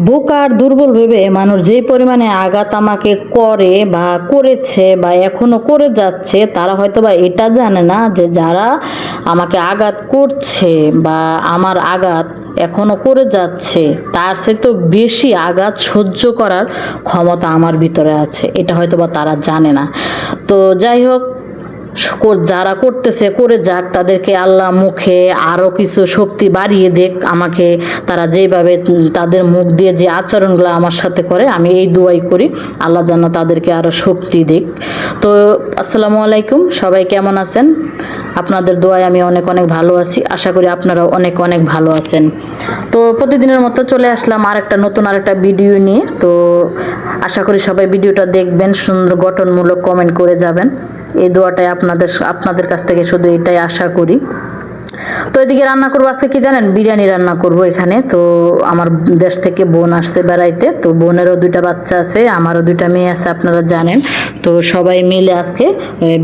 বোকা আর দুর্বল ভেবে মানুষ যেই পরিমাণে আঘাত আমাকে করে বা করেছে বা এখনো করে যাচ্ছে, তারা হয়তো বা এটা জানে না যে যারা আমাকে আঘাত করছে বা আমার আঘাত এখনো করে যাচ্ছে, তার সে তো বেশি আঘাত সহ্য করার ক্ষমতা আমার ভিতরে আছে। এটা হয়তো বা তারা জানে না। তো যাই হোক, যারা করতেছে করে যাক, তাদেরকে আল্লাহ মুখে আরও কিছু শক্তি বাড়িয়ে দেখ আমাকে। তারা যেভাবে তাদের মুখ দিয়ে যে আচরণগুলো আমার সাথে করে, আমি এই দোয়াই করি আল্লাহ যেন তাদেরকে আরও শক্তি দেখ। তো আসসালামু আলাইকুম, সবাই কেমন আছেন? আপনাদের দোয়ায় আমি অনেক অনেক ভালো আছি। আশা করি আপনারাও অনেক অনেক ভালো আছেন। তো প্রতিদিনের মতো চলে আসলাম নতুন আরেকটা ভিডিও নিয়ে। তো আশা করি সবাই ভিডিওটা দেখবেন, সুন্দর গঠনমূলক কমেন্ট করে যাবেন। এই দোয়াটাই আপনাদের কাছ থেকে শুধু এটাই আশা করি। তো এদিকে রান্না করবো আজকে কি জানেন, বিরিয়ানি রান্না করব এখানে। তো আমার দেশ থেকে বোন আসছে বেড়াইতে, তো বোনেরও দুইটা বাচ্চা আছে, আমারও দুইটা মেয়ে আছে, আপনারা জানেন। তো সবাই মিলে আজকে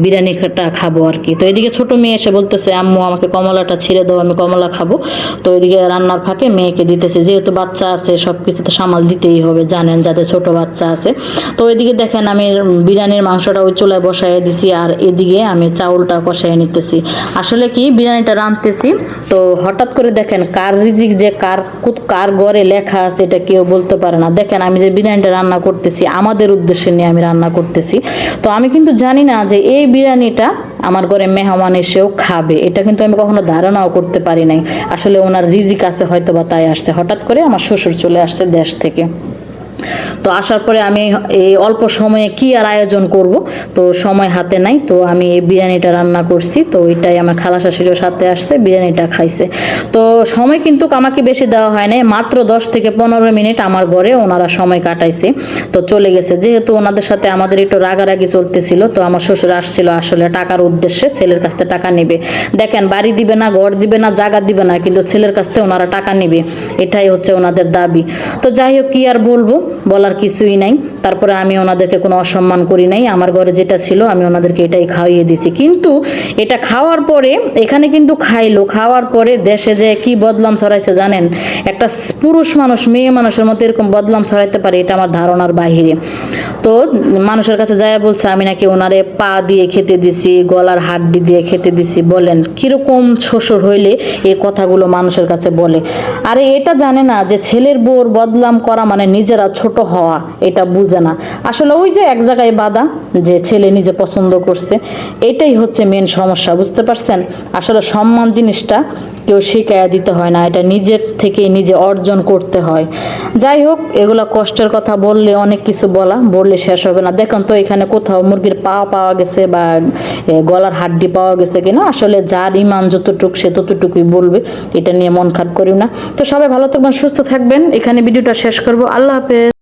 বিরিয়ানিটা খাবো আর কি। তো এদিকে ছোট মেয়ে এসে বলতেছে, আম্মু আমাকে কমলাটা ছিঁড়ে দাও, আমি কমলা খাবো। তো এদিকে রান্নার ফাঁকে মেয়েকে দিতেছে, যেহেতু বাচ্চা আছে সব কিছুতে সামাল দিতেই হবে, জানেন যাদের ছোট বাচ্চা আছে। তো এদিকে দেখেন আমি বিরিয়ানির মাংসটা ওই চুলায় বসাই দিছি, আর এদিকে আমি চাউলটা কষাই নিতেছি। আসলে কি, বিরিয়ানিটা রাঁধতেছি তো হঠাৎ করে দেখেন কার রিজিক যে কার ঘরে লেখা আছে এটা কেউ বলতে পারে না। দেখেন আমি যে বিরিয়ানিটা রান্না করতেছি আমাদের উদ্দেশ্যে নিয়ে আমি রান্না করতেছি। তো আমি কিন্তু জানি না যে এই বিরিয়ানিটা আমার ঘরে মেহমান এসেও খাবে, এটা কিন্তু আমি কখনো ধারণাও করতে পারি নাই। আসলে ওনার রিজিক আছে হয়তো বা তাই আসছে। হঠাৎ করে আমার শ্বশুর চলে আসছে দেশ থেকে। তো আসার পরে আমি এই অল্প সময়ে কি আর আয়োজন করব, তো সময় হাতে নাই। তো আমি এই বিরিয়ানিটা রান্না করছি। তো ওইটাই আমার খালা শাশুড়ির সাথে আসছে, বিরিয়ানিটা খাইছে। তো সময় কিন্তু আমাকে বেশি দেওয়া হয় না, মাত্র 10 থেকে 15 মিনিট আমার ঘরে ওনারা সময় কাটাইছে। তো চলে গেছে, যেহেতু ওনাদের সাথে আমাদের একটু রাগারাগি চলতেছিল। তো আমার শ্বশুর আসছিল আসলে টাকার উদ্দেশ্যে, ছেলের কাছ থেকে টাকা নেবে। দেখেন বাড়ি দিবে না, ঘর দিবে না, জায়গা দিবে না, কিন্তু ছেলের কাছ থেকে ওনারা টাকা নেবে, এটাই হচ্ছে ওনাদের দাবি। তো যাই হোক, কি আর বলবো, বলার কিছুই নাই। তারপরে আমি ওনাদেরকে কোনো অসম্মান করি নাই, আমার ঘরে যেটা ছিল আমি ওনাদেরকে এটাই খাইয়ে দিছি। কিন্তু এটা খাওয়ার পরে এখানে কিন্তু খাওয়ার পরে দেশে যে কি বদলাম ছড়াইছে জানেন। একটা পুরুষ মানুষ মেয়ে মানুষের মতো এরকম বদলাম ছড়াইতে পারে, এটা আমার ধারণার বাহিরে। তো মানুষের কাছে যায় বলছে আমি নাকি ওনারে পা দিয়ে খেতে দিছি, গলার হাড্ডি দিয়ে খেতে দিছি। বলেন কিরকম শ্বশুর হইলে এই কথাগুলো মানুষের কাছে বলে? আরে এটা জানে না যে ছেলের বউর বদলাম করা মানে নিজেরা ছোট হওয়া, এটা বুঝে না। আসলে ওই যে এক জায়গায় বাধা, যে ছেলে নিজে পছন্দ করছে, এটাই হচ্ছে মেন সমস্যা, বুঝতে পারছেন? আসলে সম্মান জিনিসটা কেউ শিখাইয়া দিতে হয় না, এটা নিজের থেকে নিজে অর্জন করতে হয়। যাই হোক, এগুলো কষ্টের কথা বললে অনেক কিছু বললে শেষ হবে না। দেখুন তো এখানে কোথাও মুরগির পা পাওয়া গেছে বা গলার হাড্ডি পাওয়া গেছে কিনা। আসলে যার ইমান যতটুকু সে ততটুকুই বলবে, এটা নিয়ে মন খারাপ করিও না। তো সবাই ভালো থাকবেন, সুস্থ থাকবেন। এখানে ভিডিওটা শেষ করবো। আল্লাহ হাফেজ।